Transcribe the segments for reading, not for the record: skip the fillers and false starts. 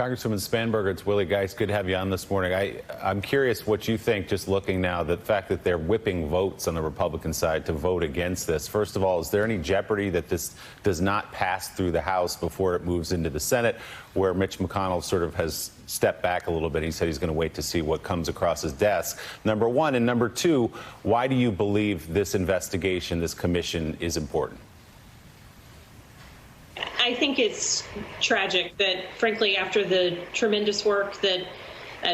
Congresswoman Spanberger, it's Willie Geist. Good to have you on this morning. I'm curious what you think, just looking now, the fact that they're whipping votes on the Republican side to vote against this. First of all, is there any jeopardy that this does not pass through the House before it moves into the Senate, where Mitch McConnell sort of has stepped back a little bit? He said he's going to wait to see what comes across his desk, number one. And number two, why do you believe this investigation, this commission, is important? I think it's tragic that, frankly, after the tremendous work that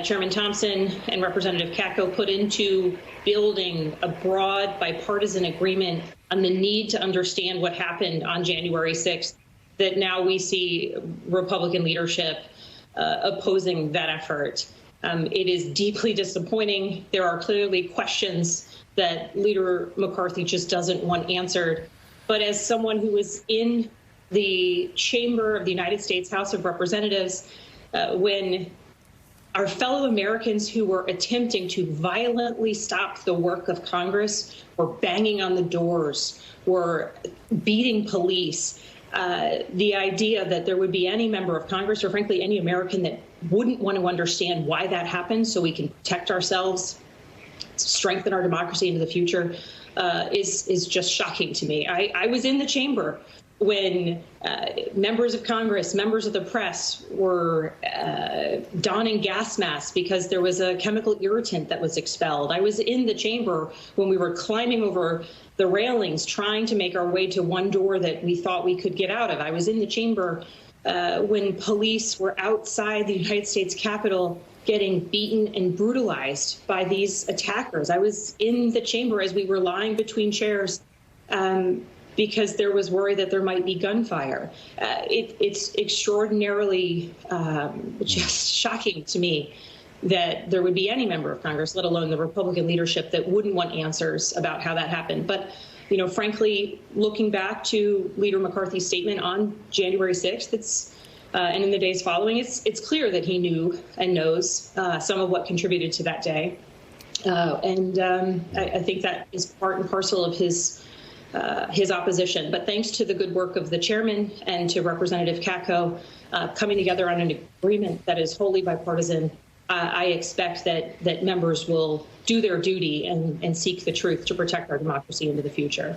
Chairman Thompson and Representative Katko put into building a broad bipartisan agreement on the need to understand what happened on January 6th, that now we see Republican leadership opposing that effort. It is deeply disappointing. There are clearly questions that Leader McCarthy just doesn't want answered. But as someone who was in the chamber of the United States House of Representatives, when our fellow Americans who were attempting to violently stop the work of Congress were banging on the doors, were beating police, the idea that there would be any member of Congress, or frankly any American, that wouldn't want to understand why that happened so we can protect ourselves, strengthen our democracy into the future, is just shocking to me. I was in the chamber when members of Congress, members of the press were donning gas masks because there was a chemical irritant that was expelled. I was in the chamber when we were climbing over the railings trying to make our way to one door that we thought we could get out of. I was in the chamber when police were outside the United States Capitol getting beaten and brutalized by these attackers. I was in the chamber as we were lying between chairs because there was worry that there might be gunfire. It's extraordinarily just shocking to me that there would be any member of Congress, let alone the Republican leadership, that wouldn't want answers about how that happened. But, you know, frankly, looking back to Leader McCarthy's statement on January 6th, and in the days following, it's clear that he knew and knows some of what contributed to that day. I think that is part and parcel of his opposition. But thanks to the good work of the chairman and to Representative Katko coming together on an agreement that is wholly bipartisan, I expect that members will do their duty and seek the truth to protect our democracy into the future.